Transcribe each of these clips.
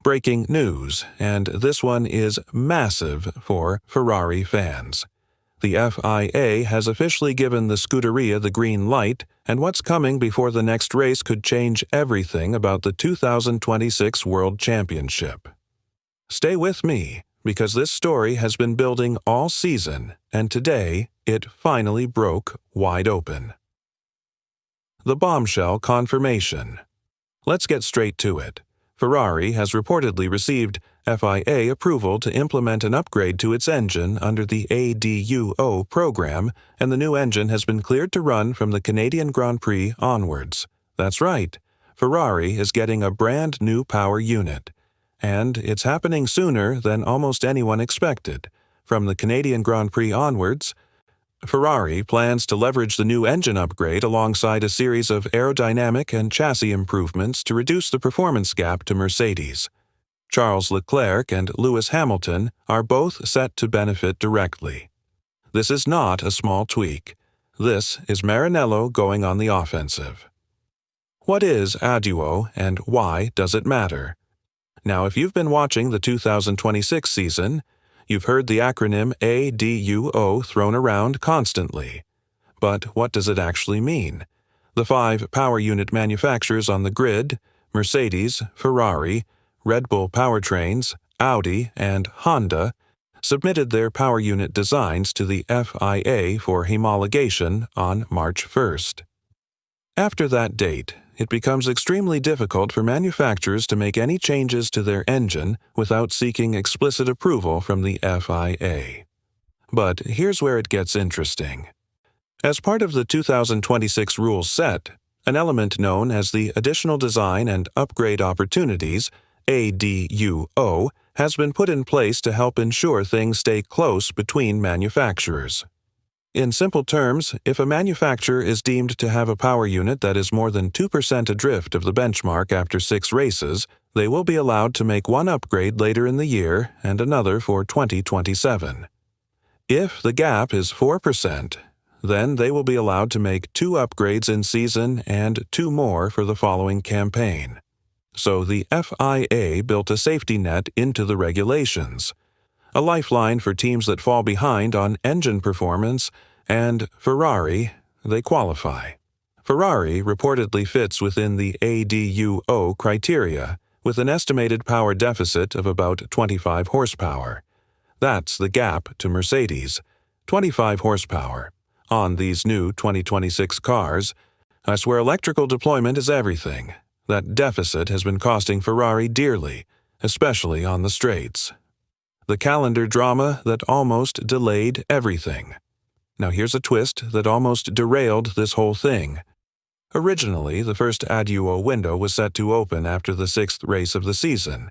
Breaking news, and this one is massive for Ferrari fans. The FIA has officially given the Scuderia the green light, and what's coming before the next race could change everything about the 2026 World Championship. Stay with me, because this story has been building all season, and today it finally broke wide open. The bombshell confirmation. Let's get straight to it. Ferrari has reportedly received FIA approval to implement an upgrade to its engine under the ADUO program, and the new engine has been cleared to run from the Canadian Grand Prix onwards. That's right, Ferrari is getting a brand new power unit. And it's happening sooner than almost anyone expected. From the Canadian Grand Prix onwards, Ferrari plans to leverage the new engine upgrade alongside a series of aerodynamic and chassis improvements to reduce the performance gap to Mercedes. Charles Leclerc and Lewis Hamilton are both set to benefit directly. This is not a small tweak. This is Maranello going on the offensive. What is ADUO and why does it matter? Now, if you've been watching the 2026 season, you've heard the acronym ADUO thrown around constantly. But what does it actually mean? The 5 power unit manufacturers on the grid, Mercedes, Ferrari, Red Bull Powertrains, Audi, and Honda, submitted their power unit designs to the FIA for homologation on March 1st. After that date, it becomes extremely difficult for manufacturers to make any changes to their engine without seeking explicit approval from the FIA. But here's where it gets interesting. As part of the 2026 rules set, an element known as the Additional Design and Upgrade Opportunities, ADUO, has been put in place to help ensure things stay close between manufacturers. In simple terms, if a manufacturer is deemed to have a power unit that is more than 2% adrift of the benchmark after 6 races, they will be allowed to make one upgrade later in the year and another for 2027. If the gap is 4%, then they will be allowed to make 2 upgrades in season and 2 more for the following campaign. So the FIA built a safety net into the regulations, a lifeline for teams that fall behind on engine performance, and Ferrari, they qualify. Ferrari reportedly fits within the ADUO criteria, with an estimated power deficit of about 25 horsepower. That's the gap to Mercedes, 25 horsepower. On these new 2026 cars, I swear electrical deployment is everything. That deficit has been costing Ferrari dearly, especially on the straights. The calendar drama that almost delayed everything. Now here's a twist that almost derailed this whole thing. Originally, the first ADUO window was set to open after the 6th race of the season,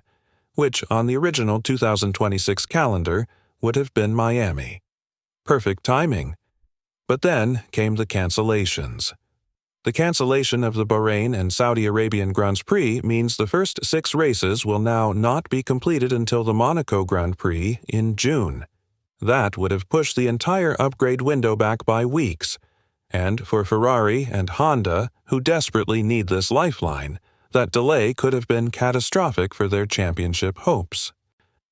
which on the original 2026 calendar would have been Miami. Perfect timing. But then came the cancellations. The cancellation of the Bahrain and Saudi Arabian Grand Prix means the first 6 races will now not be completed until the Monaco Grand Prix in June. That would have pushed the entire upgrade window back by weeks. And for Ferrari and Honda, who desperately need this lifeline, that delay could have been catastrophic for their championship hopes.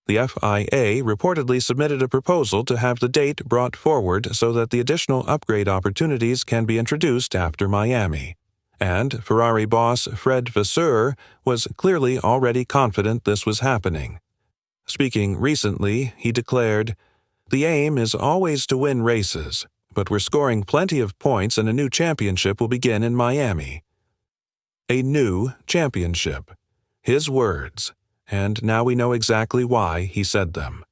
The FIA reportedly submitted a proposal to have the date brought forward so that the additional upgrade opportunities can be introduced after Miami. And Ferrari boss Fred Vasseur was clearly already confident this was happening. Speaking recently, he declared, "The aim is always to win races, but we're scoring plenty of points and a new championship will begin in Miami." A new championship. His words. And now we know exactly why he said them.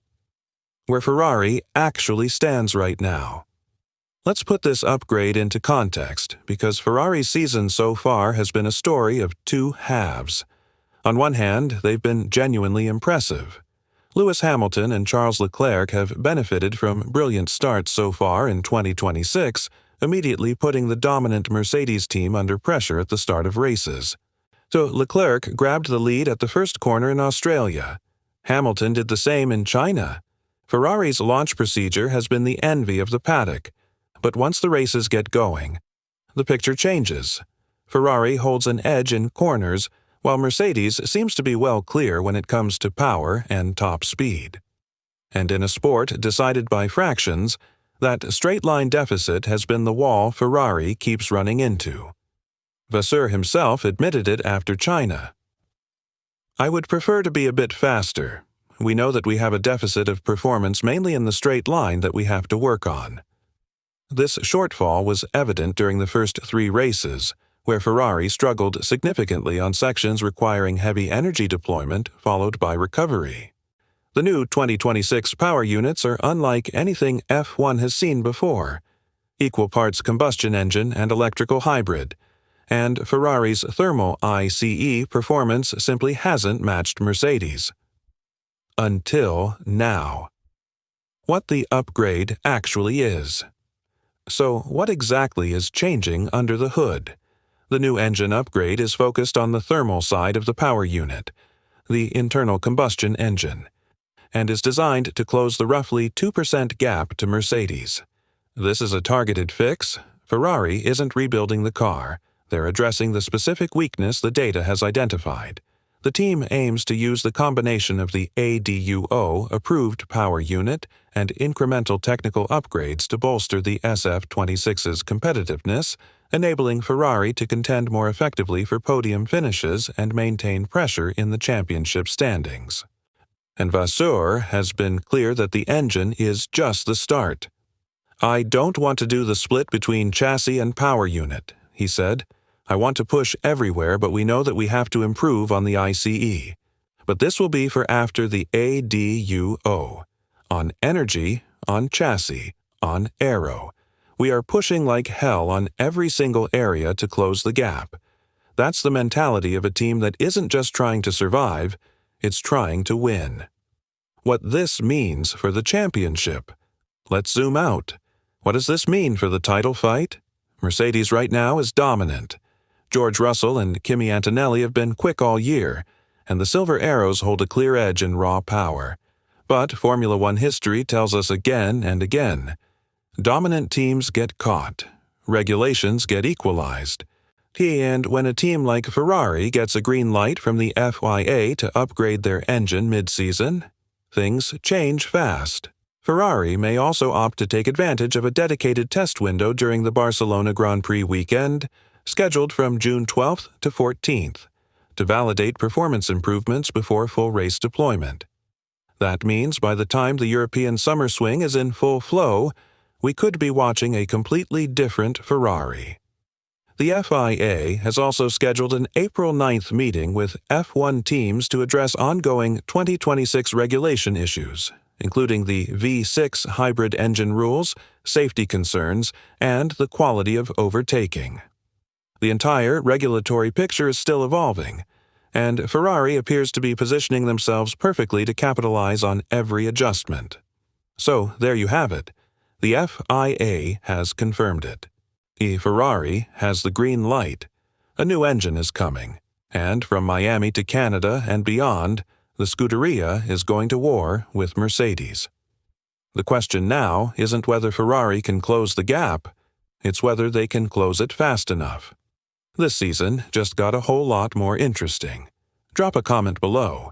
Where Ferrari actually stands right now. Let's put this upgrade into context, because Ferrari's season so far has been a story of 2 halves. On one hand, they've been genuinely impressive. Lewis Hamilton and Charles Leclerc have benefited from brilliant starts so far in 2026, immediately putting the dominant Mercedes team under pressure at the start of races. So Leclerc grabbed the lead at the first corner in Australia. Hamilton did the same in China. Ferrari's launch procedure has been the envy of the paddock. But once the races get going, the picture changes. Ferrari holds an edge in corners, while Mercedes seems to be well clear when it comes to power and top speed. And in a sport decided by fractions, that straight-line deficit has been the wall Ferrari keeps running into. Vasseur himself admitted it after China. "I would prefer to be a bit faster. We know that we have a deficit of performance mainly in the straight line that we have to work on." This shortfall was evident during the first 3 races, where Ferrari struggled significantly on sections requiring heavy energy deployment followed by recovery. The new 2026 power units are unlike anything F1 has seen before, equal parts combustion engine and electrical hybrid, and Ferrari's thermal ICE performance simply hasn't matched Mercedes. Until now. What the upgrade actually is. So, what exactly is changing under the hood? The new engine upgrade is focused on the thermal side of the power unit, the internal combustion engine, and is designed to close the roughly 2% gap to Mercedes. This is a targeted fix. Ferrari isn't rebuilding the car. They're addressing the specific weakness the data has identified. The team aims to use the combination of the ADUO-approved power unit and incremental technical upgrades to bolster the SF26's competitiveness, enabling Ferrari to contend more effectively for podium finishes and maintain pressure in the championship standings. And Vasseur has been clear that the engine is just the start. "I don't want to do the split between chassis and power unit," he said. "I want to push everywhere, but we know that we have to improve on the ICE. But this will be for after the ADUO. On energy, on chassis, on aero. We are pushing like hell on every single area to close the gap. That's the mentality of a team that isn't just trying to survive, it's trying to win." What this means for the championship. Let's zoom out. What does this mean for the title fight? Mercedes right now is dominant. George Russell and Kimi Antonelli have been quick all year, and the Silver Arrows hold a clear edge in raw power. But Formula One history tells us again and again, dominant teams get caught. Regulations get equalized. And when a team like Ferrari gets a green light from the FIA to upgrade their engine mid-season, things change fast. Ferrari may also opt to take advantage of a dedicated test window during the Barcelona Grand Prix weekend, scheduled from June 12th to 14th, to validate performance improvements before full race deployment. That means by the time the European summer swing is in full flow, we could be watching a completely different Ferrari. The FIA has also scheduled an April 9th meeting with F1 teams to address ongoing 2026 regulation issues, including the V6 hybrid engine rules, safety concerns, and the quality of overtaking. The entire regulatory picture is still evolving, and Ferrari appears to be positioning themselves perfectly to capitalize on every adjustment. So, there you have it. The FIA has confirmed it. The Ferrari has the green light. A new engine is coming, and from Miami to Canada and beyond, the Scuderia is going to war with Mercedes. The question now isn't whether Ferrari can close the gap, it's whether they can close it fast enough. This season just got a whole lot more interesting. Drop a comment below.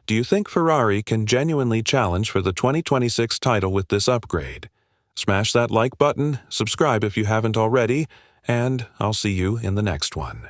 Do you think Ferrari can genuinely challenge for the 2026 title with this upgrade? Smash that like button, subscribe if you haven't already, and I'll see you in the next one.